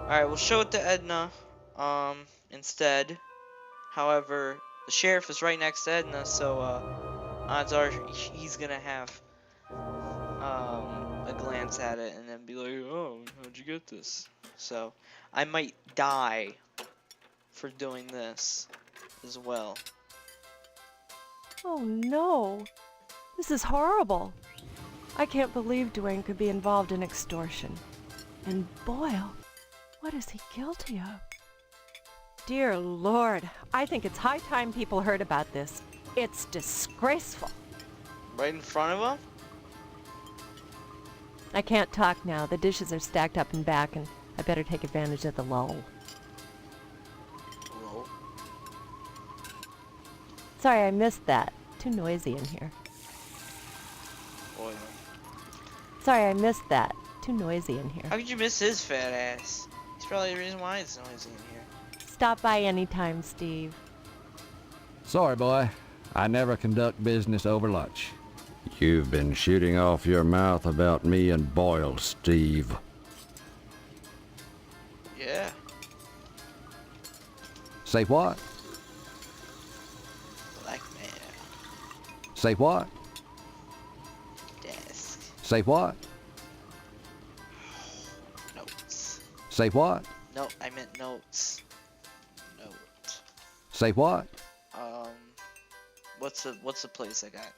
Alright, we'll show it to Edna, instead. However, the sheriff is right next to Edna, so, odds are he's gonna have, a glance at it and then be like, oh, how'd you get this? So, I might die for doing this as well. Oh no, this is horrible. I can't believe Dwayne could be involved in extortion. And Boyle, what is he guilty of? Dear Lord, I think it's high time people heard about this. It's disgraceful. Right in front of him? I can't talk now. The dishes are stacked up and back, and I better take advantage of the lull. Roll. Sorry, I missed that. Too noisy in here. Boy. Sorry, I missed that. Too noisy in here. How could you miss his fat ass? He's probably the reason why it's noisy in here. Stop by anytime, Steve. Sorry, boy. I never conduct business over lunch. You've been shooting off your mouth about me and Boyle, Steve. Yeah. Say what? Blackmail. Say what? Desk. Say what? Notes. Say what? No, I meant notes. Note. Say what? What's the place I got?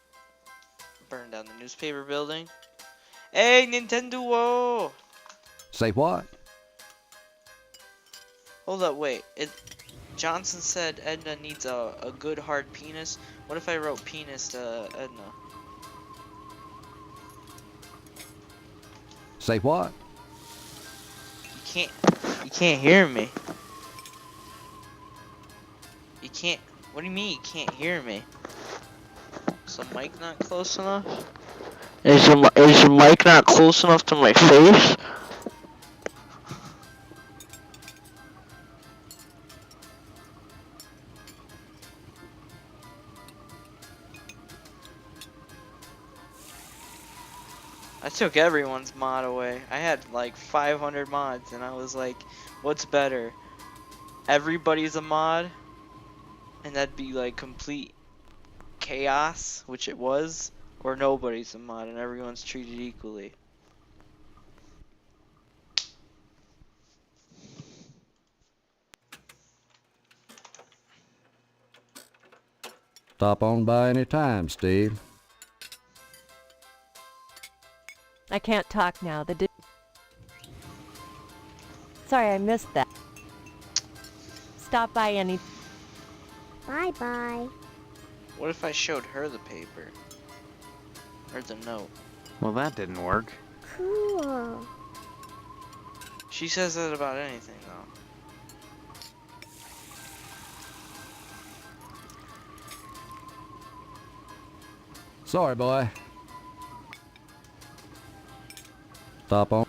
Burned down the newspaper building. Hey, Nintendo! Whoa! Say what? Hold up, wait. Johnson said Edna needs a good hard penis. What if I wrote penis to Edna? Say what? You can't hear me. You can't. What do you mean you can't hear me? Is the mic not close enough? Is your mic not close enough to my face? I took everyone's mod away. I had like 500 mods and I was like, what's better? Everybody's a mod? And that'd be like complete chaos, which it was, or nobody's a mod and everyone's treated equally. Stop on by any time, Steve. I can't talk now. Sorry, I missed that. Stop by any... Bye-bye. What if I showed her the paper? Or the note? Well, that didn't work. Cool. She says that about anything, though. Sorry, boy. Stop on.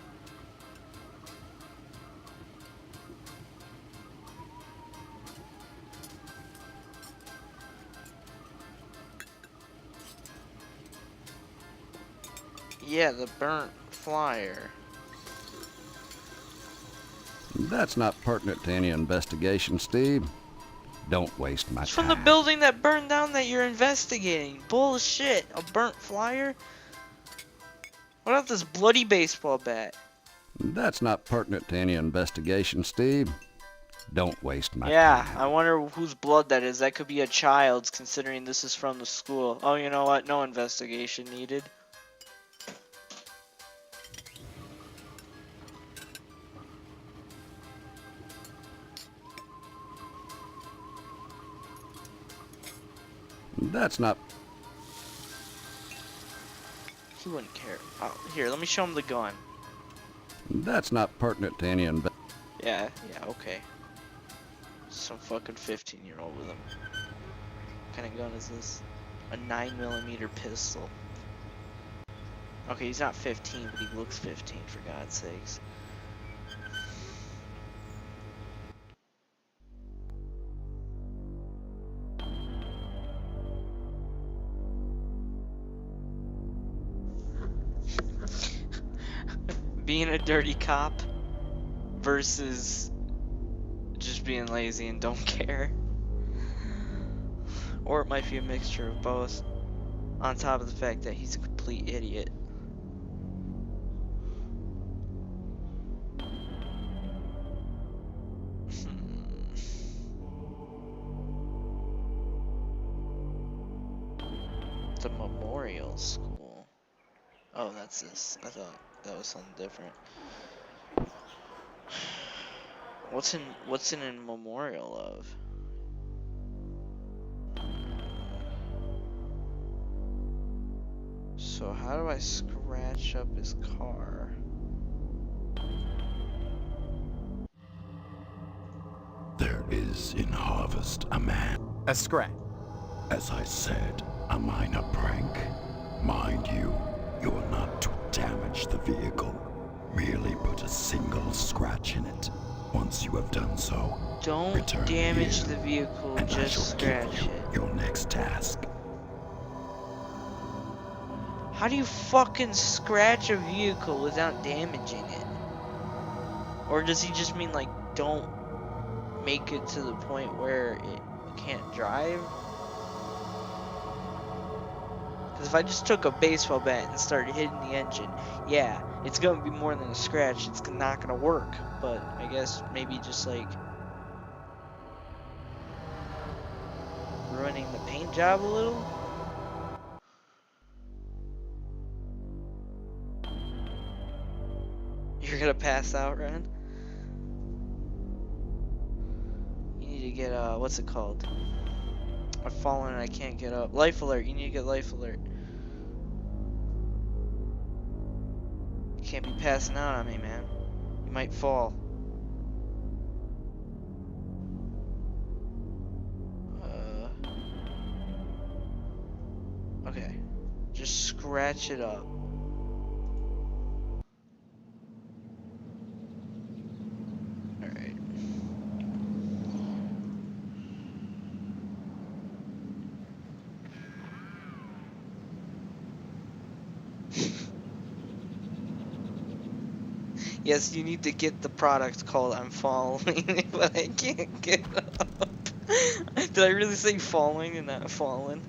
Yeah, the burnt flyer. That's not pertinent to any investigation, Steve. Don't waste my It's time. from the building that burned down that you're investigating. Bullshit. A burnt flyer? What about this bloody baseball bat? That's not pertinent to any investigation, Steve. Don't waste my Yeah, time. I wonder whose blood that is. That could be a child's, considering this is from the school. Oh, you know what? No investigation needed. That's not... He wouldn't care. Oh, here, let me show him the gun. That's not pertinent to any Yeah, okay. Some fucking 15-year-old with him. What kind of gun is this? A 9mm pistol. Okay, he's not 15, but he looks 15, for God's sakes. Being a dirty cop. versus just being lazy and don't care. Or it might be a mixture of both, on top of the fact that he's a complete idiot. It's a memorial school. Oh, that's this. I thought that was something different. What's in a memorial of? So how do I scratch up his car? There is in Harvest a man. A scratch. As I said, a minor prank. Mind you, you are not to damage the vehicle. Merely put a single scratch in it. Once you have done so, Don't return damage here, the vehicle, and I just shall scratch give you it. your next task. How do you fucking scratch a vehicle without damaging it? Or does he just mean like don't make it to the point where it can't drive? Because if I just took a baseball bat and started hitting the engine, yeah, it's gonna be more than a scratch. It's not gonna work. But I guess maybe just like ruining the paint job a little. You're gonna pass out, Ren? You need to get what's it called? I've fallen and I can't get up. Life alert. You need to get life alert. You can't be passing out on me, man. You might fall. Okay. Just scratch it up. Alright. Yes, you need to get the product called I'm Falling, but I can't get up. Did I really say falling and not fallen?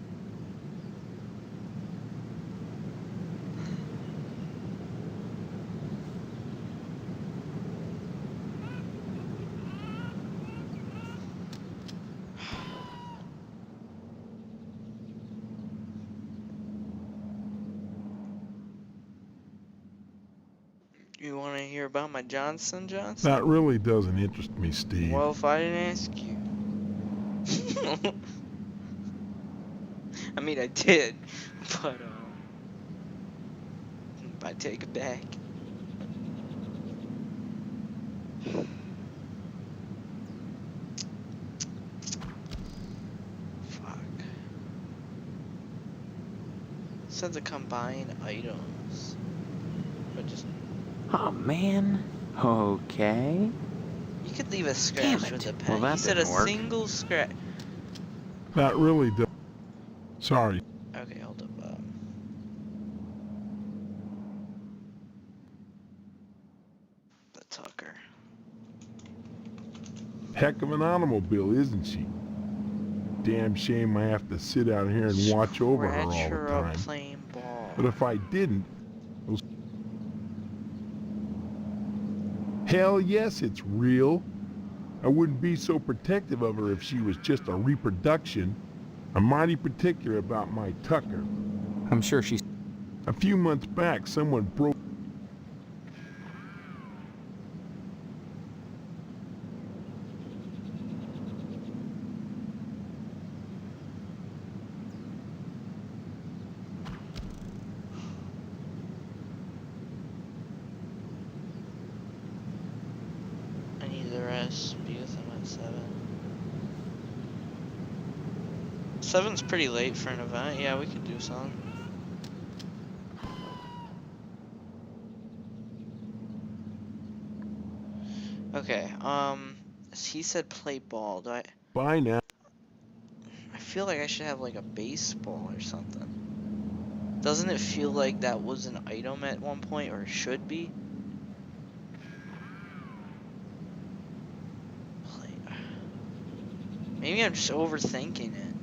You want to hear about my Johnson? That really doesn't interest me, Steve. Well, if I didn't ask you. I mean, I did, but I take it back. Fuck. Said to combine items. But just. Oh, man. Okay. You could leave a scratch Damn it. with a Well, pen. that He said a didn't work. single scratch. That really does. Sorry. Okay, hold up. The Tucker. Heck of an automobile, isn't she? Damn shame I have to sit out here and watch over her all Scratch the her up time. playing ball. But if I didn't, hell yes, it's real. I wouldn't be so protective of her if she was just a reproduction. I'm mighty particular about my Tucker. I'm sure she's... A few months back, someone broke... I need the rest. Be with him at 7. 7's pretty late for an event. Yeah, we could do something. Okay, he said play ball. Do I Bye now. feel like I should have like a baseball or something. Doesn't it feel like that was an item at one point, or should be? Maybe I'm just overthinking it.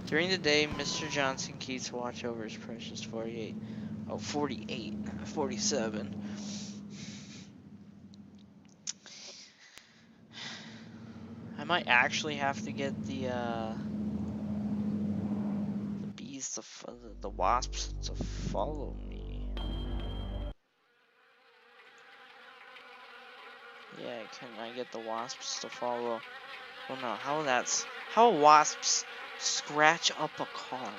During the day, Mr. Johnson keeps watch over his precious 48. Oh, 48. 47. I might actually have to get the bees, the wasps to follow me. Yeah, can I get the wasps to follow? Well, no, how wasps scratch up a car?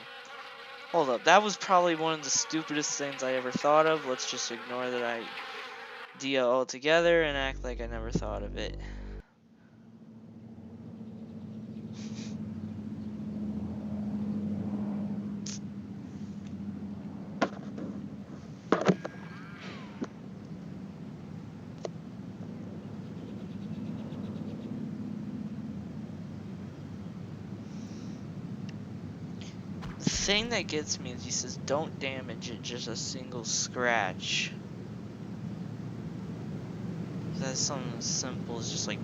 Hold up, that was probably one of the stupidest things I ever thought of. Let's just ignore that idea altogether and act like I never thought of it. The thing that gets me is he says don't damage it, just a single scratch. That's something as simple as just like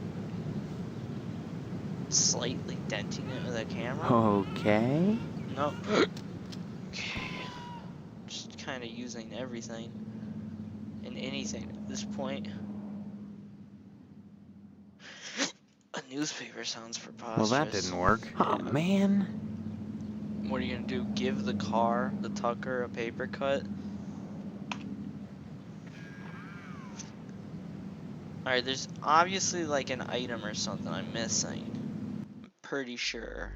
slightly denting it with a camera. Okay. No. Okay. Just kind of using everything and anything at this point. A newspaper sounds preposterous. Well, that didn't work. Oh, man. What are you gonna do? Give the Tucker, a paper cut? Alright, there's obviously like an item or something I'm missing. I'm pretty sure.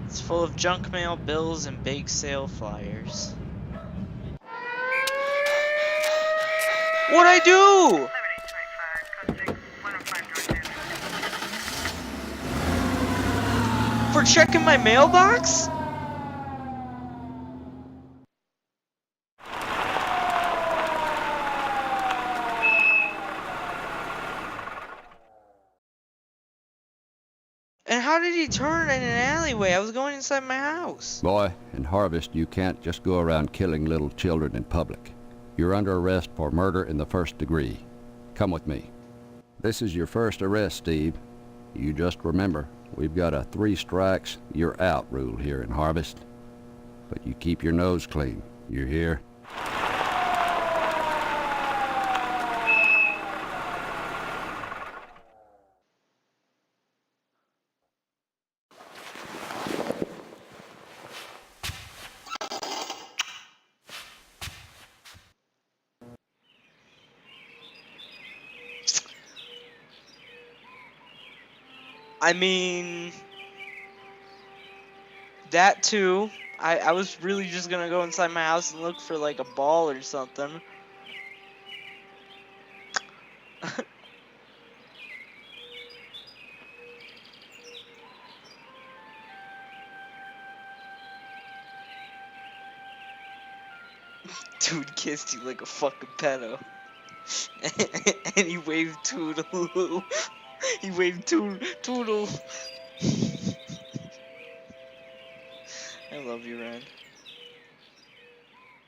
It's full of junk mail, bills, and bake sale flyers. What'd I do? For checking my mailbox? And how did he turn in an alleyway? I was going inside my house. Boy, in Harvest, you can't just go around killing little children in public. You're under arrest for murder in the first degree. Come with me. This is your first arrest, Steve. You just remember, we've got a 3 strikes, you're out rule here in Harvest. But you keep your nose clean. You hear? I mean, that too. I was really just gonna go inside my house and look for like a ball or something. Dude kissed you like a fucking pedo. And he waved toodaloo. He waved toodle. I love you, Ren.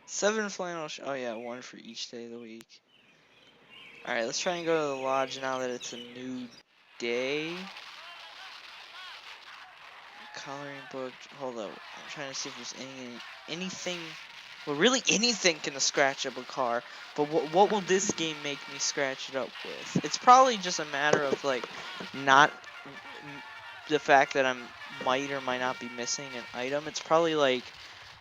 7 flannel oh yeah, 1 for each day of the week. Alright, let's try and go to the lodge now that it's a new day. Coloring book. Hold up. I'm trying to see if there's anything. Well, really anything can scratch up a car. But what will this game make me scratch it up with? It's probably just a matter of like not the fact that I might or might not be missing an item. It's probably like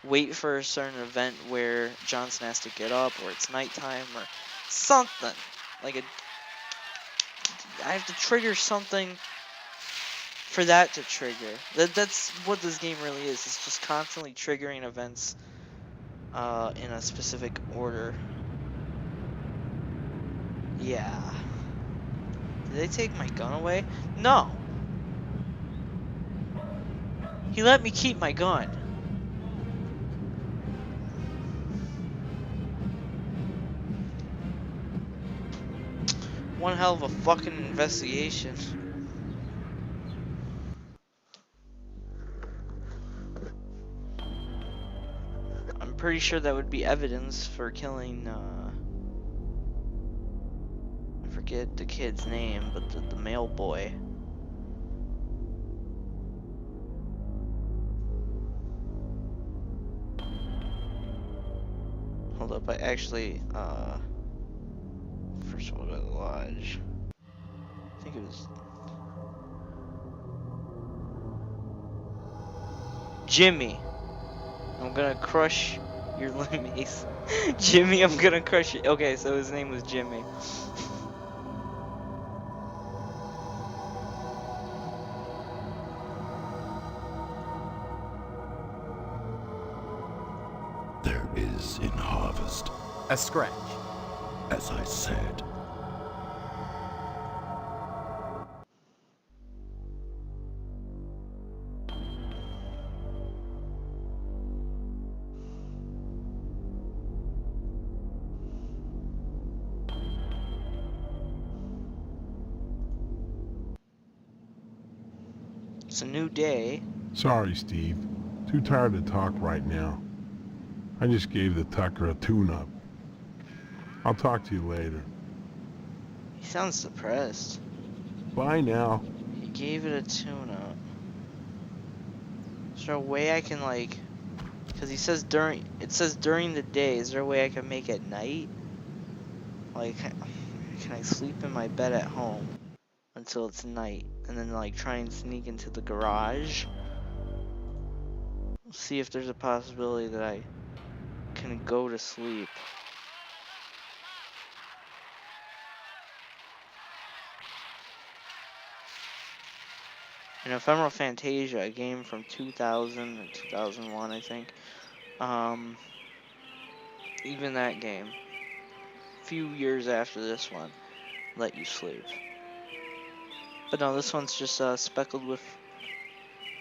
wait for a certain event where Johnson has to get up, or it's nighttime, or something. Like I have to trigger something for that to trigger. That's what this game really is. It's just constantly triggering events in a specific order. Yeah. Did they take my gun away? No. He let me keep my gun. One hell of a fucking investigation. I'm pretty sure that would be evidence for killing, I forget the kid's name, but the male boy. Hold up, I actually, first of all, go to the lodge. I think it was Jimmy. I'm gonna crush your limbs. Jimmy, I'm gonna crush it. Okay, so his name was Jimmy. There is in harvest, A scratch. as I said. It's a new day. Sorry, Steve. Too tired to talk right now. I just gave the Tucker a tune-up. I'll talk to you later. He sounds depressed. Bye now. He gave it a tune-up. Is there a way I can, like... Because he says during... It says during the day. Is there a way I can make it night? Like, can I sleep in my bed at home until it's night? And then, like, try and sneak into the garage? See if there's a possibility that I can go to sleep. In Ephemeral Fantasia, a game from 2000 or 2001, I think. Even that game, a few years after this one, let you sleep. But no, this one's just speckled with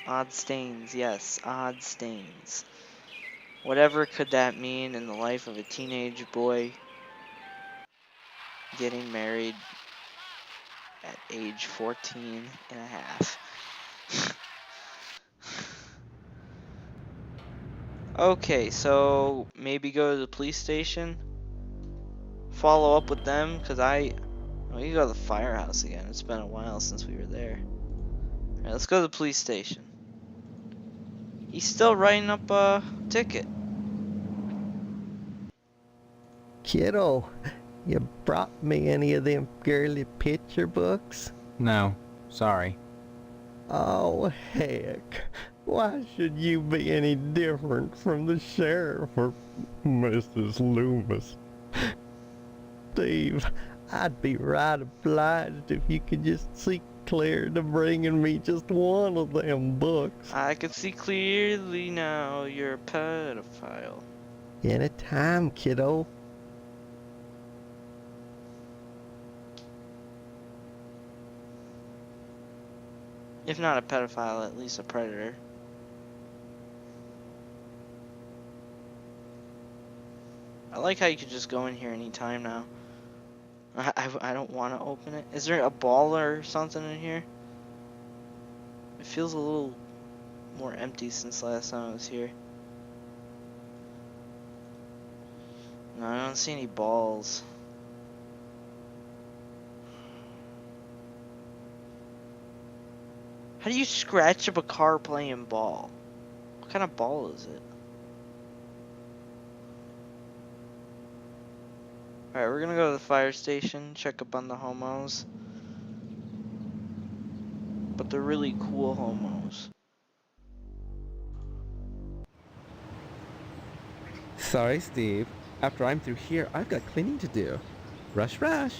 odd stains. Yes, odd stains. Whatever could that mean in the life of a teenage boy getting married at age 14 and a half. Okay, so maybe go to the police station, follow up with them, because we can go to the firehouse again. It's been a while since we were there. Alright, let's go to the police station. He's still writing up a ticket. Kiddo, you brought me any of them girly picture books? No, sorry. Oh, heck. Why should you be any different from the sheriff or Mrs. Loomis? Steve, I'd be right obliged if you could just see clear to bringing me just one of them books. I can see clearly now you're a pedophile. Anytime, kiddo. If not a pedophile, at least a predator. I like how you could just go in here anytime now. I don't want to open it. Is there a ball or something in here? It feels a little more empty since last time I was here. No, I don't see any balls. How do you scratch up a car playing ball? What kind of ball is it? Alright, we're gonna go to the fire station, check up on the homos. But they're really cool homos. Sorry, Steve. After I'm through here, I've got cleaning to do. Rush, rush.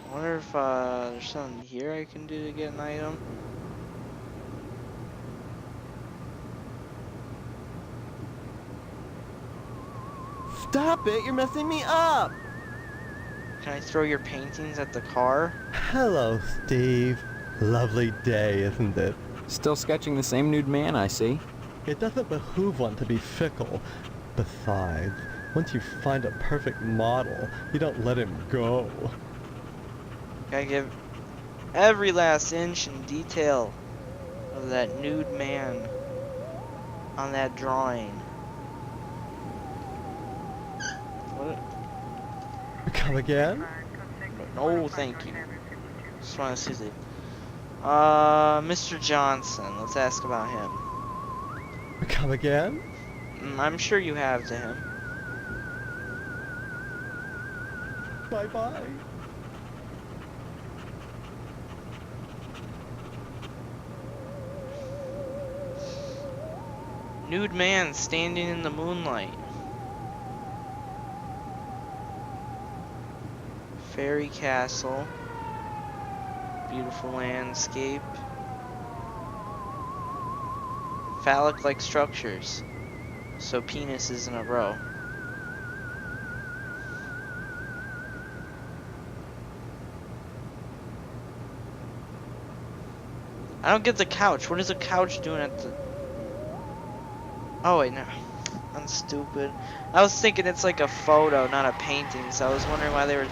I wonder if there's something here I can do to get an item. Stop it! You're messing me up! Can I throw your paintings at the car? Hello, Steve. Lovely day, isn't it? Still sketching the same nude man, I see. It doesn't behoove one to be fickle. Besides, once you find a perfect model, you don't let him go. Gotta give every last inch and detail of that nude man on that drawing. What? Come again? No, thank you. Just want to see the... Mr. Johnson. Let's ask about him. Come again? I'm sure you have to him. Bye-bye. Nude man standing in the moonlight. Fairy castle. Beautiful landscape. Phallic-like structures. So penises in a row. I don't get the couch. What is a couch doing at the... Oh wait, no. I'm stupid. I was thinking it's like a photo, not a painting, so I was wondering why they were...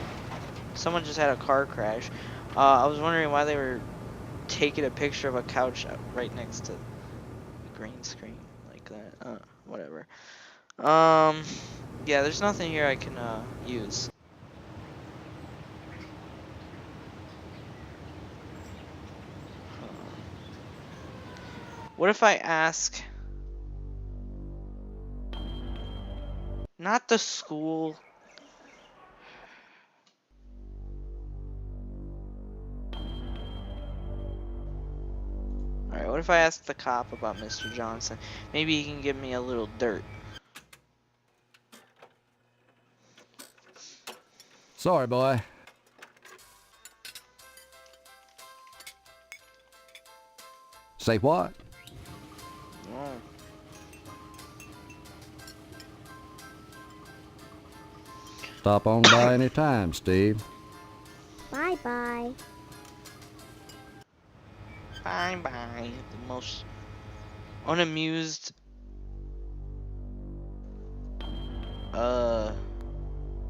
Someone just had a car crash. I was wondering why they were taking a picture of a couch right next to the green screen like that. Whatever. Yeah, there's nothing here I can use. What if I ask... Not the school. Alright, what if I ask the cop about Mr. Johnson? Maybe he can give me a little dirt. Sorry, boy. Say what? Oh. Stop on by any time, Steve. Bye-bye. Bye-bye. The most unamused...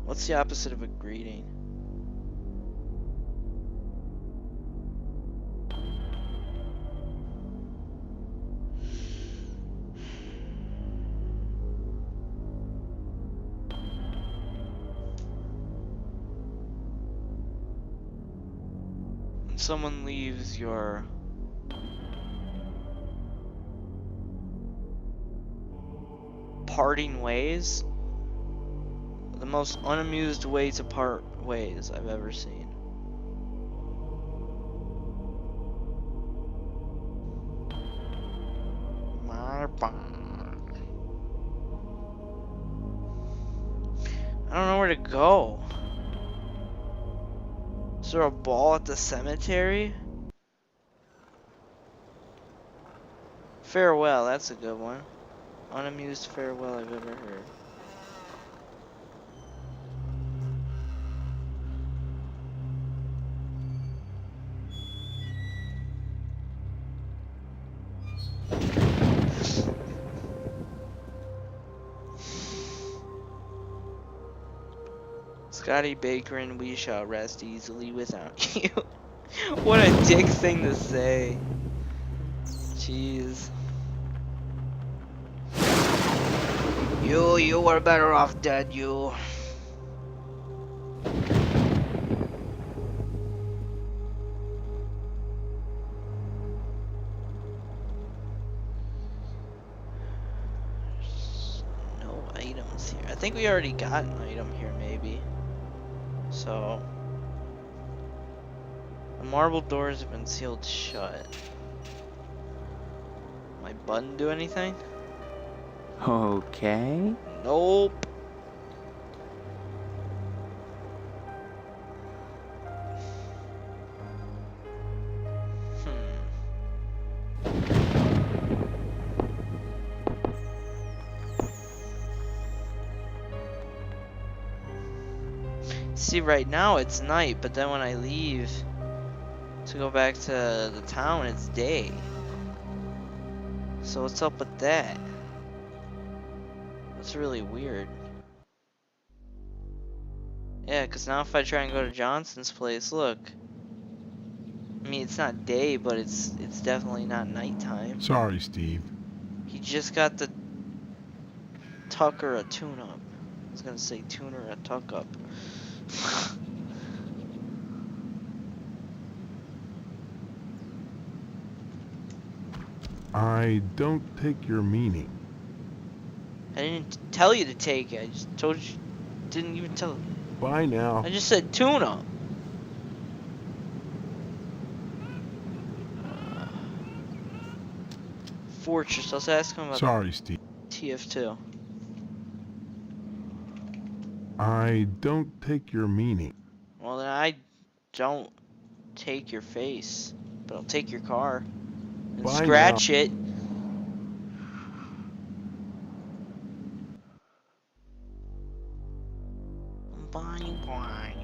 What's the opposite of a greeting? When someone leaves your... parting ways? The most unamused way to part ways I've ever seen. My bond. I don't know where to go. Is there a ball at the cemetery? Farewell, that's a good one. Unamused farewell I've ever heard. Scotty Baker and we shall rest easily without you. What a dick thing to say. Jeez. You were better off dead, you. No items here. I think we already got an item here, maybe. So, the marble doors have been sealed shut. My button do anything? Okay. Nope. See, right now it's night, but then when I leave to go back to the town, it's day. So what's up with that? That's really weird. Yeah, because now if I try and go to Johnson's place, look. I mean, it's not day, but it's definitely not nighttime. Sorry, Steve. He just got the Tucker a tune-up. I was gonna say tuner a tuck-up. I don't take your meaning. I didn't tell you to take it. I just told you. Didn't even tell. Bye now. I just said tune-up. Fortress. Let's ask him about Sorry, Steve. TF2. I don't take your meaning. Well, then I don't take your face, but I'll take your car and Bye scratch it. Bye bye.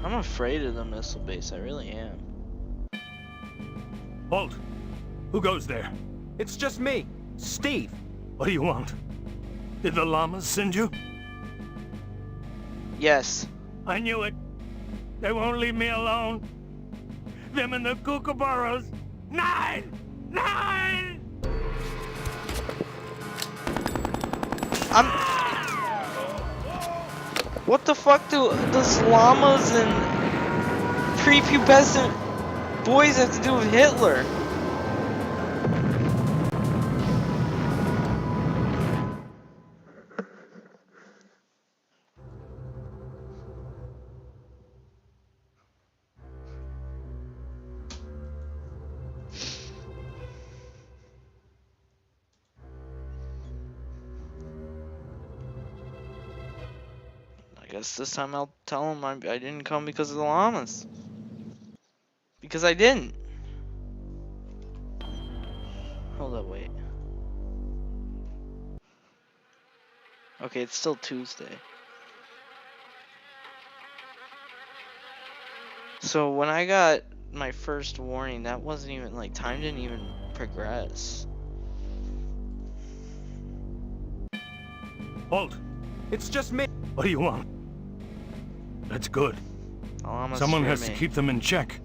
I'm afraid of the missile base. I really am. Halt! Who goes there? It's just me, Steve. What do you want? Did the llamas send you? Yes. I knew it. They won't leave me alone. Them and the kookaburras. 9! 9! What the fuck do those llamas and prepubescent boys have to do with Hitler? I guess this time I'll tell him I didn't come because of the llamas. Because I didn't. Hold up, wait. Okay, it's still Tuesday. So when I got my first warning, that wasn't even, like, time didn't even progress. Halt! It's just me. What do you want? That's good. The llamas Someone fear has to me. keep them in check.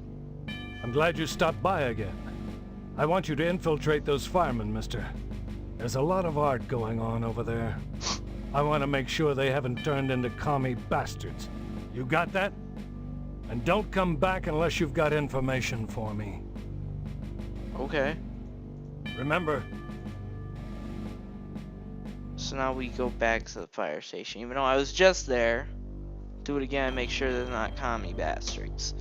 I'm glad you stopped by again. I want you to infiltrate those firemen, mister. There's a lot of art going on over there. I want to make sure they haven't turned into commie bastards. You got that? And don't come back unless you've got information for me. Okay. Remember, So now we go back to the fire station. Even though I was just there, do it again, make sure they're not commie bastards.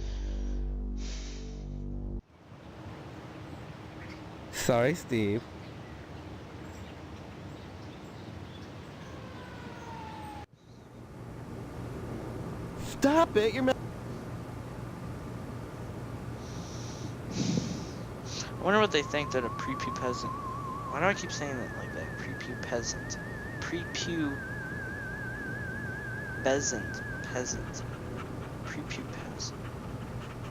Sorry, Steve. Stop it! You're I wonder what they think that a prepubescent. Why do I keep saying that like that? Prepubescent. Prepubescent. Peasant. Prepubescent.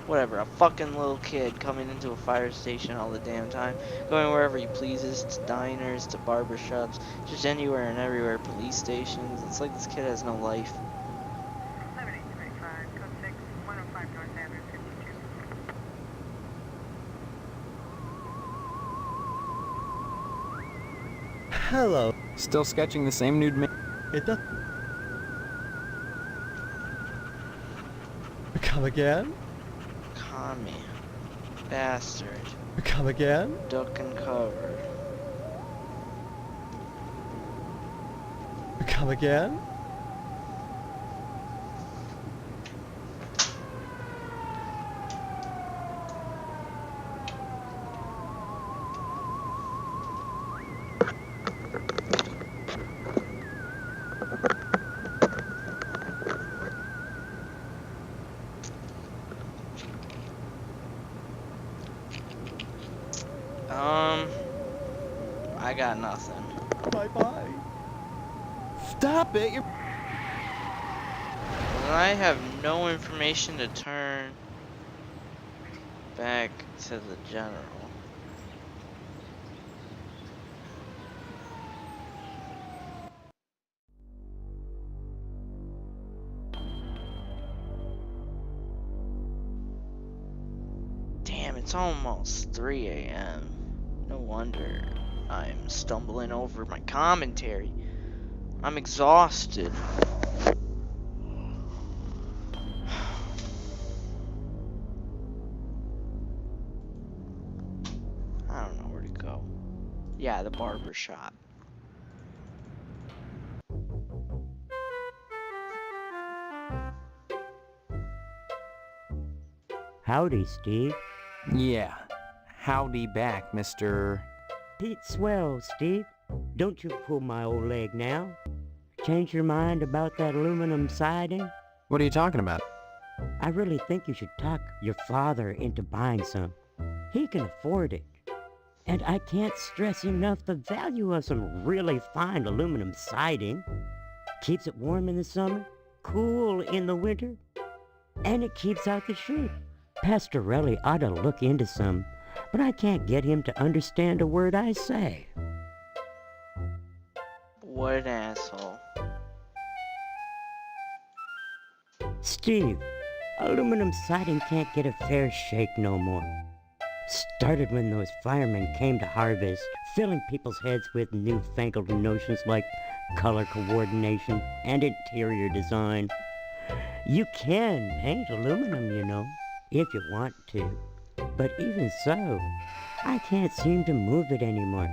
Whatever, a fucking little kid coming into a fire station all the damn time, going wherever he pleases, to diners, to barbershops, just anywhere and everywhere, police stations. It's like this kid has no life. Hello. Still sketching the same nude man. It does. Come again? Commie. Bastard. Come again? Duck and cover. Come again? I got nothing. Bye-bye. Stop it! You're... And I have no information to turn back to the general. Damn, it's almost 3 a.m. No wonder I'm stumbling over my commentary. I'm exhausted. I don't know where to go. Yeah, the barber shop. Howdy, Steve. Yeah. Howdy back, Mr. Pete Swell, Steve. Don't you pull my old leg now. Change your mind about that aluminum siding? What are you talking about? I really think you should talk your father into buying some. He can afford it. And I can't stress enough the value of some really fine aluminum siding. Keeps it warm in the summer, cool in the winter, and it keeps out the sheep. Pastorelli ought to look into some, but I can't get him to understand a word I say. What an asshole. Steve, aluminum siding can't get a fair shake no more. Started when those firemen came to harvest, filling people's heads with newfangled notions like color coordination and interior design. You can paint aluminum, you know, if you want to. But even so, I can't seem to move it anymore.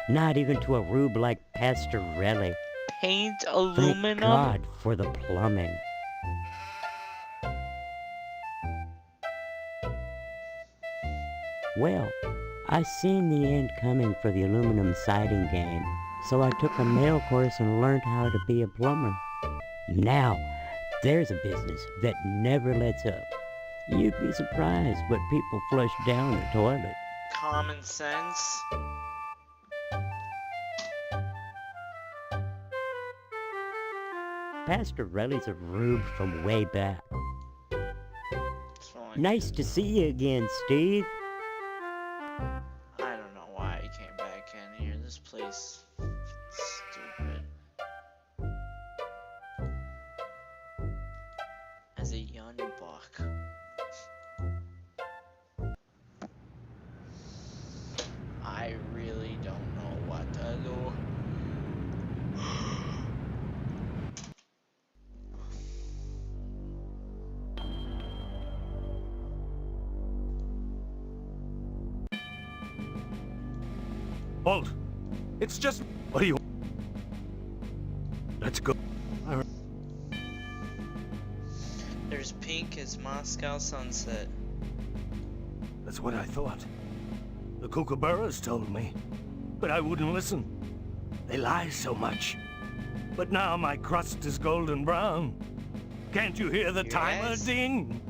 Not even to a rube like Pastorelli. Paint aluminum? Thank God for the plumbing. Well, I seen the end coming for the aluminum siding game, so I took a mail course and learned how to be a plumber. Now, there's a business that never lets up. You'd be surprised what people flush down the toilet. Common sense? Pastorelli's a rube from way back. Nice to see you again, Steve. I don't know why I came back in here. This place is stupid. As a young buck. I really don't know what to do. Halt! It's just... What do you... Let's go. There's pink as Moscow sunset. That's what I thought. The kookaburras told me, but I wouldn't listen. They lie so much. But now my crust is golden brown. Can't you hear the timer ding?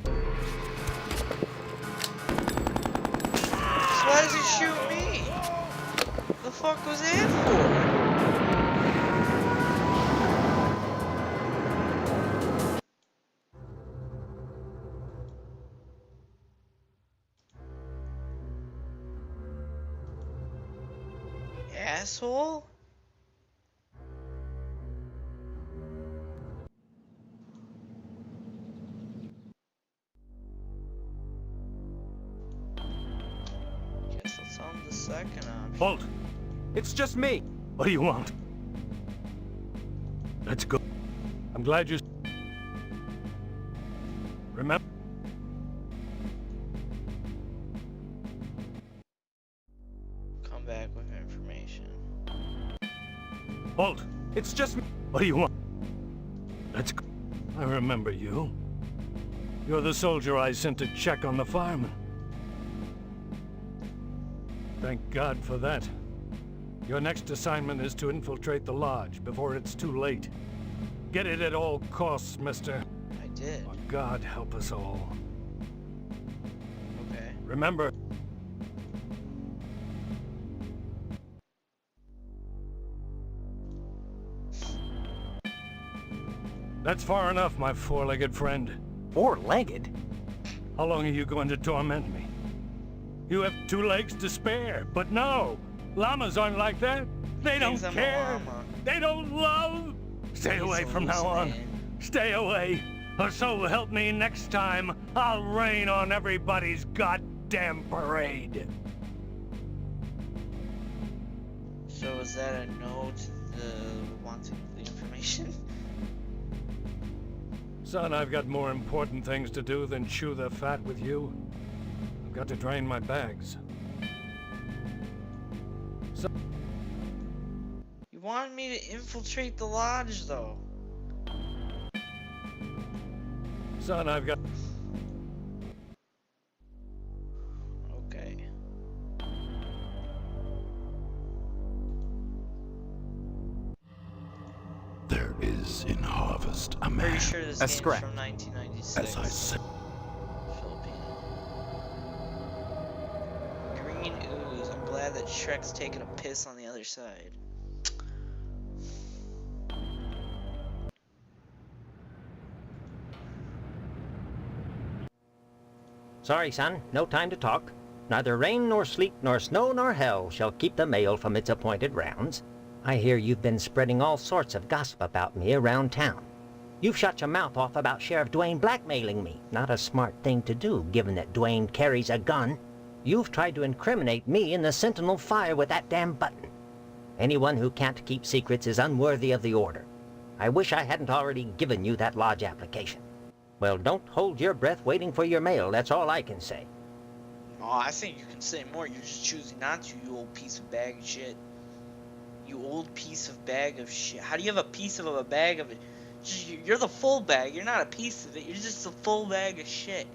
So why does he shoot me? The fuck was that for? Asshole? Guess that's on the second option. Halt! It's just me. What do you want? Let's go. I'm glad you... Remember... Come back with information. Halt! It's just me. What do you want? Let's go. I remember you. You're the soldier I sent to check on the fireman. Thank God for that. Your next assignment is to infiltrate the lodge before it's too late. Get it at all costs, mister. I did. Oh, God help us all. Okay. Remember... That's far enough, my four-legged friend. Four-legged? How long are you going to torment me? You have 2 legs to spare, but no! Llamas aren't like that! They don't Thinks I'm a care! llama. They don't love! Stay He's away from now on! hallucinating. Stay away! Or so help me next time, I'll rain on everybody's goddamn parade! So is that a no to the wanting the information? Son, I've got more important things to do than chew the fat with you. I've got to drain my bags. You wanted me to infiltrate the lodge, though. Son, I've got... Okay. There is in Harvest a man. Pretty sure this A game's scrap. from 1996. As I said, Filipino. Green ooze. I'm glad that Shrek's taking a piss on the other side. Sorry, son, no time to talk. Neither rain nor sleet nor snow nor hell shall keep the mail from its appointed rounds. I hear you've been spreading all sorts of gossip about me around town. You've shut your mouth off about Sheriff Dwayne blackmailing me. Not a smart thing to do, given that Dwayne carries a gun. You've tried to incriminate me in the Sentinel fire with that damn button. Anyone who can't keep secrets is unworthy of the order. I wish I hadn't already given you that lodge application. Well, don't hold your breath waiting for your mail, that's all I can say. Oh, I think you can say more. You're just choosing not to, you old piece of bag of shit. You old piece of bag of shit. How do you have a piece of a bag of it? You're the full bag. You're not a piece of it. You're just a full bag of shit.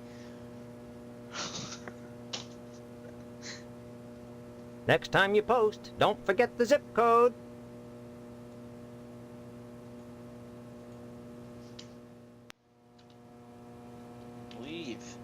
Next time you post, don't forget the zip code. Leave.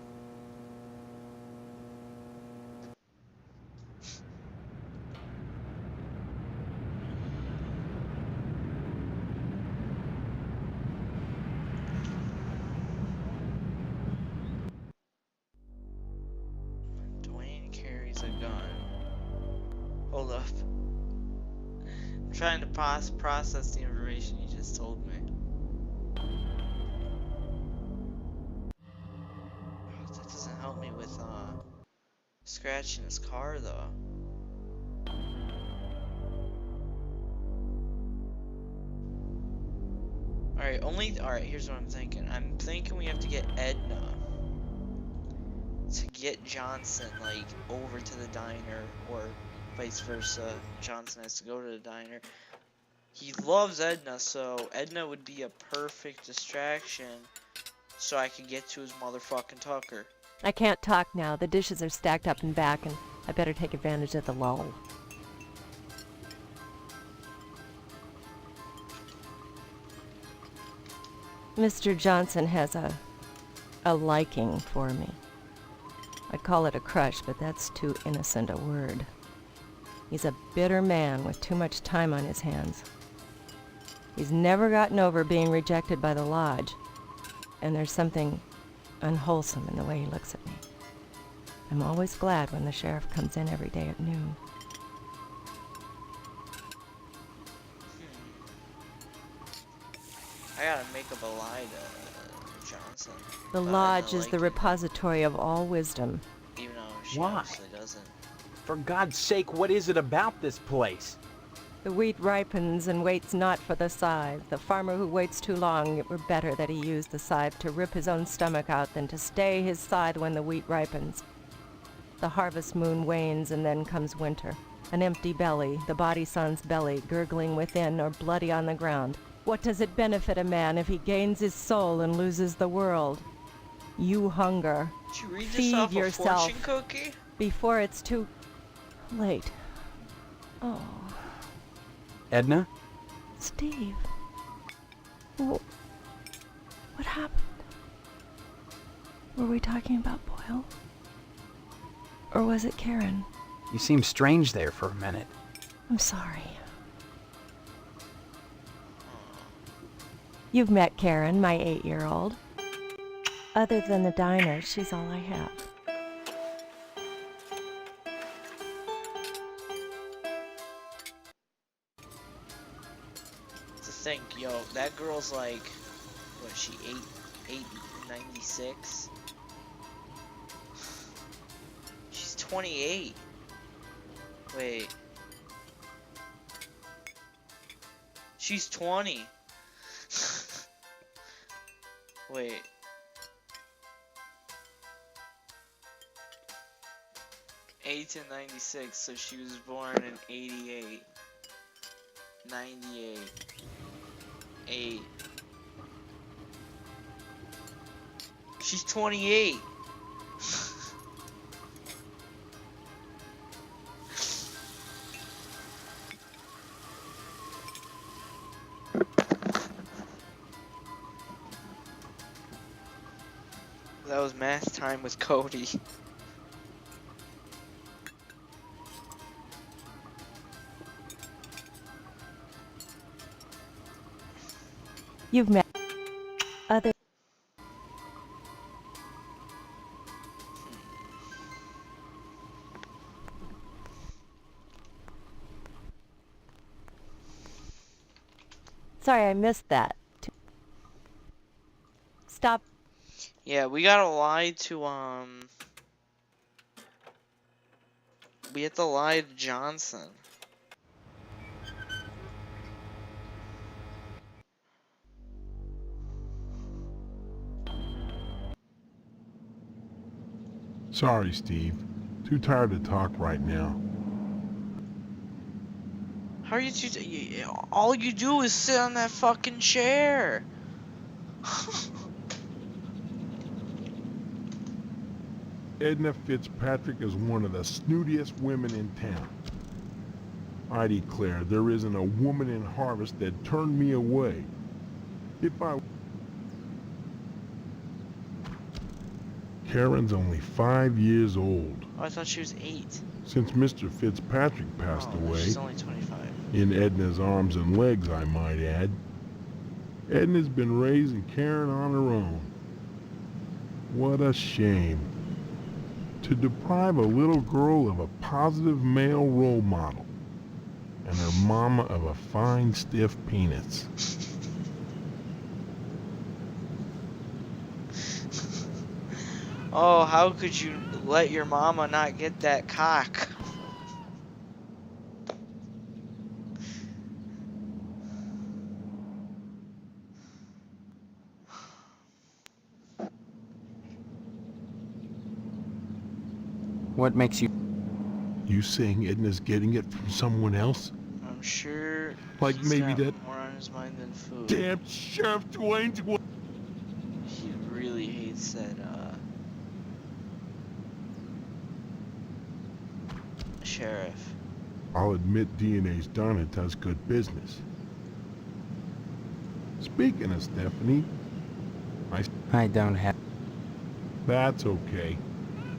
Dwayne carries a gun. Hold up. I'm trying to process the information you just told me. That doesn't help me with scratching his car though. Alright, here's what I'm thinking. I'm thinking we have to get Edna to get Johnson like over to the diner, or vice versa. Johnson has to go to the diner. He loves Edna, so Edna would be a perfect distraction so I could get to his motherfucking Tucker. I can't talk now. The dishes are stacked up and back, and I better take advantage of the lull. Mr. Johnson has a liking for me. I'd call it a crush, but that's too innocent a word. He's a bitter man with too much time on his hands. He's never gotten over being rejected by the lodge, and there's something unwholesome in the way he looks at me. I'm always glad when the sheriff comes in every day at noon. I gotta make up a lie to Johnson. The lodge is the repository of all wisdom. Even though she Why? obviously doesn't. For God's sake, what is it about this place? The wheat ripens and waits not for the scythe. The farmer who waits too long, it were better that he use the scythe to rip his own stomach out than to stay his scythe when the wheat ripens. The harvest moon wanes and then comes winter. An empty belly, the body son's belly, gurgling within or bloody on the ground. What does it benefit a man if he gains his soul and loses the world? You hunger. Did you read this Feed off yourself a fortune cookie? before it's too late. Oh, Edna? Steve. What happened? Were we talking about Boyle? Or was it Karen? You seemed strange there for a minute. I'm sorry. You've met Karen, my 8-year-old. Other than the diner, she's all I have. To think, yo, that girl's like, what, she 8'96"? She's 28. Wait. She's 20. Wait. '8 to 96, so she was born in 88. 98. 8. She's 28. That was math time with Kody. You've met other. Sorry, I missed that. Stop. Yeah, we gotta lie to, we have to lie to Johnson. Sorry, Steve. Too tired to talk right now. How are you all you do is sit on that fucking chair. Edna Fitzpatrick is one of the snootiest women in town. I declare there isn't a woman in Harvest that turned me away. Karen's only 5 years old. Oh, I thought she was 8. Since Mr. Fitzpatrick passed away, She's only 25. in Edna's arms and legs, I might add, Edna's been raising Karen on her own. What a shame. To deprive a little girl of a positive male role model, and her mama of a fine, stiff penis. Oh, how could you let your mama not get that cock? What makes you... You saying Edna's getting it from someone else? I'm sure Like he's maybe got that more on his mind than food. damn Sheriff Dwayne's... He really hates that, sheriff. I'll admit DNA's done it does good business. Speaking of Stephanie, I don't have... That's okay.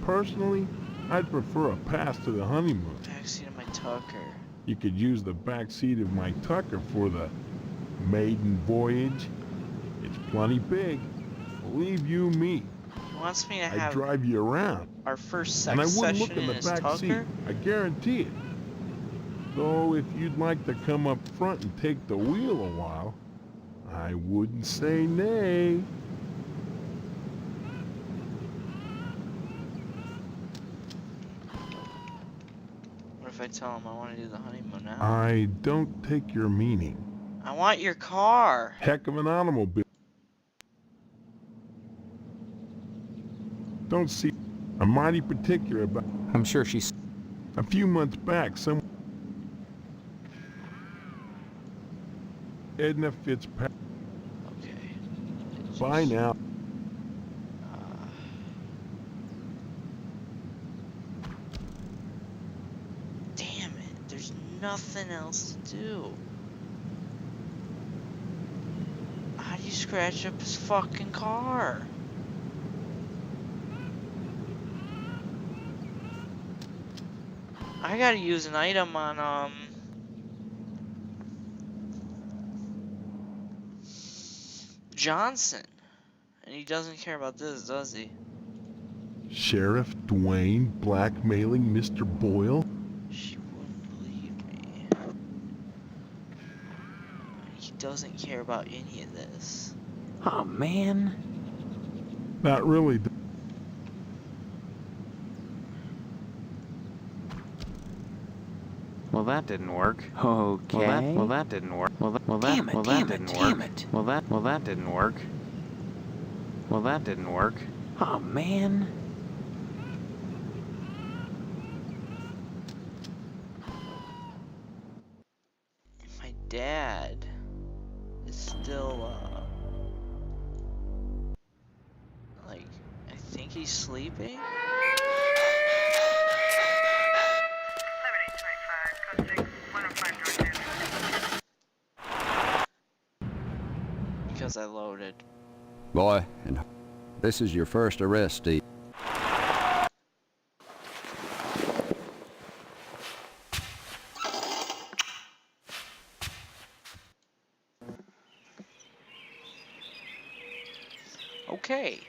Personally, I'd prefer a pass to the honeymoon. Backseat of my Tucker. You could use the back seat of my Tucker for the maiden voyage. It's plenty big. Believe you me. He wants me to I'd have drive you around. our first And I sex wouldn't session look in in the his back seat. Tucker. I guarantee it. Though if you'd like to come up front and take the wheel a while, I wouldn't say nay. What if I tell him I want to do the honeymoon now? I don't take your meaning. I want your car. Heck of an automobile. Don't see. I'm mighty particular about. I'm sure she's... A few months back, Edna Fitzpatrick. Okay. Bye now. Damn it. There's nothing else to do. How do you scratch up his fucking car? I gotta use an item on, Johnson. And he doesn't care about this, does he? Sheriff Dwayne blackmailing Mr. Boyle? She wouldn't believe me. He doesn't care about any of this. Oh, man. Not really. Well, that didn't work. Okay. Well, that didn't work. Well, that didn't work. Well, that didn't work. Well, that didn't work. Oh, man. My dad is still, like, I think he's sleeping? Because I loaded. Boy, and this is your first arrest, Steve. Okay.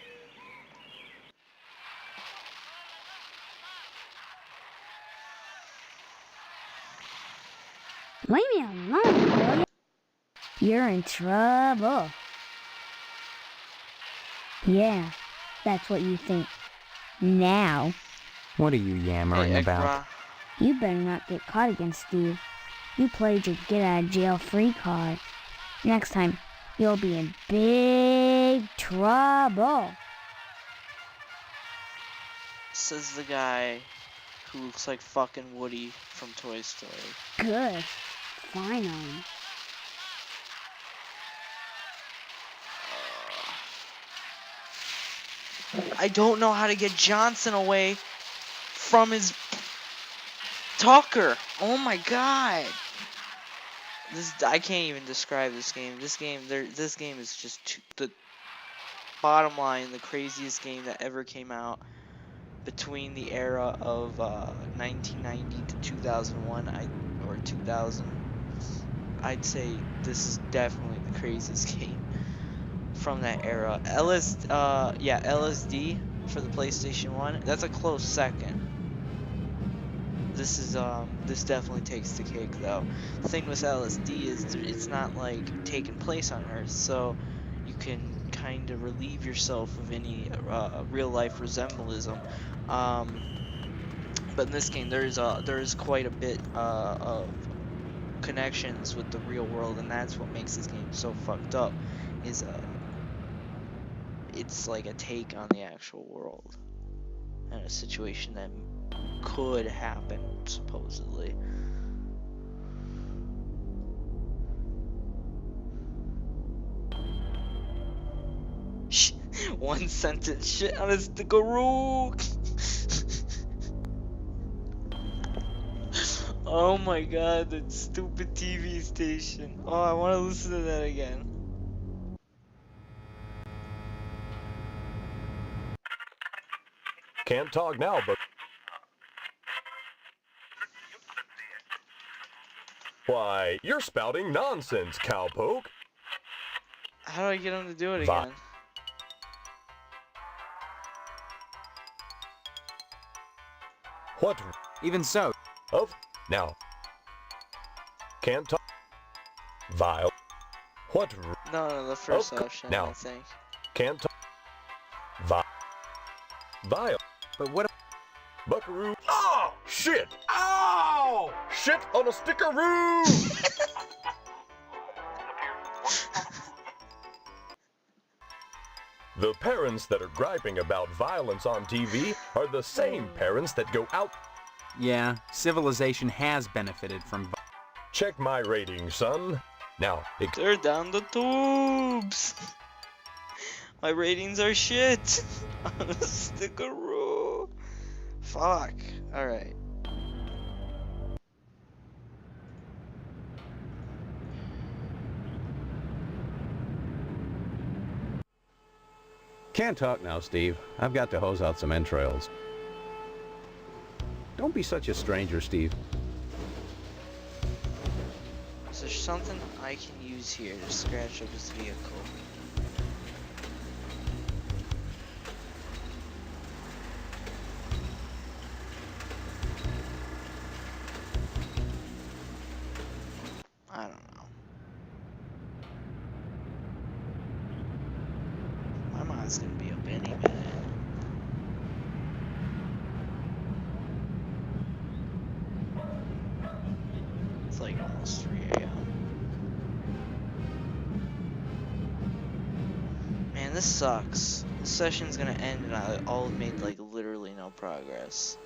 Leave me alone, will you? You're in trouble. Yeah, that's what you think. Now. What are you yammering about? You better not get caught again, Steve. You played your get-out-of-jail-free card. Next time, you'll be in big trouble. Says the guy who looks like fucking Woody from Toy Story. Good. Finally. I don't know how to get Johnson away from his talker. Oh my god. I can't even describe this game. This game is just the bottom line, the craziest game that ever came out between the era of 1990 to 2001 or 2000. I'd say this is definitely the craziest game from that era. LSD for the PlayStation 1. That's a close second. This definitely takes the cake though. The thing with LSD is it's not like taking place on Earth, so you can kind of relieve yourself of any real life resemblism. But in this game, there is quite a bit of connections with the real world, and that's what makes this game so fucked up. It's like a take on the actual world and a situation that could happen, supposedly. One sentence shit on a stickaroo. Oh my god, that stupid TV station. Oh, I want to listen to that again. Can't talk now, but... Why, you're spouting nonsense, cowpoke. How do I get him to do it again? What? Even so. Of? Now. Can't talk. Vile. What? No, the first option, now. I think. Can't talk. Vile. But what? Buckaroo. Oh, shit. Ow! Shit on a stickaroo! The parents that are griping about violence on TV are the same parents that go out. Yeah, civilization has benefited from... Check my ratings, son. Now, they're down the tubes. My ratings are shit. On a stickaroo. Fuck. Alright. Can't talk now, Steve. I've got to hose out some entrails. Don't be such a stranger, Steve. Is there something I can use here to scratch up his vehicle? I don't know. My mod's gonna be up any minute. It's like almost 3 a.m. Man, this sucks. This session's gonna end and I'll have made like literally no progress.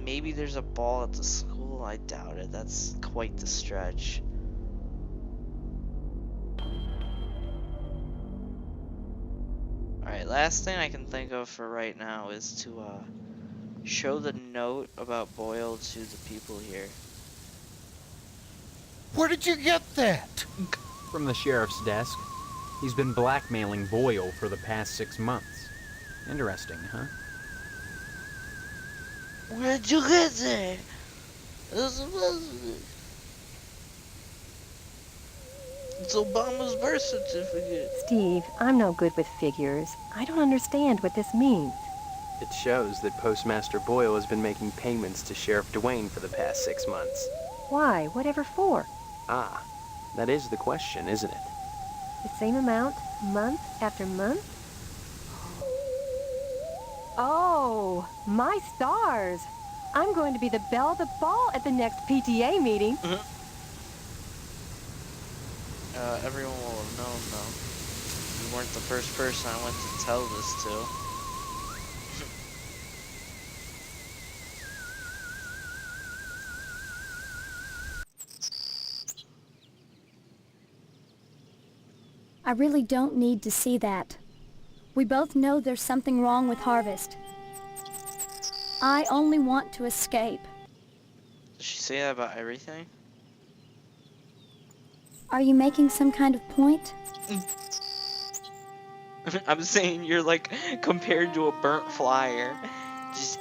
Maybe there's a ball at the school. I doubt it. That's quite the stretch. Alright, last thing I can think of for right now is to show the note about Boyle to the people here. Where did you get that? From the sheriff's desk. He's been blackmailing Boyle for the past 6 months. Interesting, huh? Where'd you get that? It's Obama's birth certificate. Steve, I'm no good with figures. I don't understand what this means. It shows that Postmaster Boyle has been making payments to Sheriff Dwayne for the past 6 months. Why? Whatever for? Ah, that is the question, isn't it? The same amount, month after month? Oh, my stars! I'm going to be the belle of the ball at the next PTA meeting. Everyone will have known, though. You weren't the first person I went to tell this to. I really don't need to see that. We both know there's something wrong with Harvest. I only want to escape. Does she say that about everything? Are you making some kind of point? I'm saying you're like compared to a burnt flyer. Just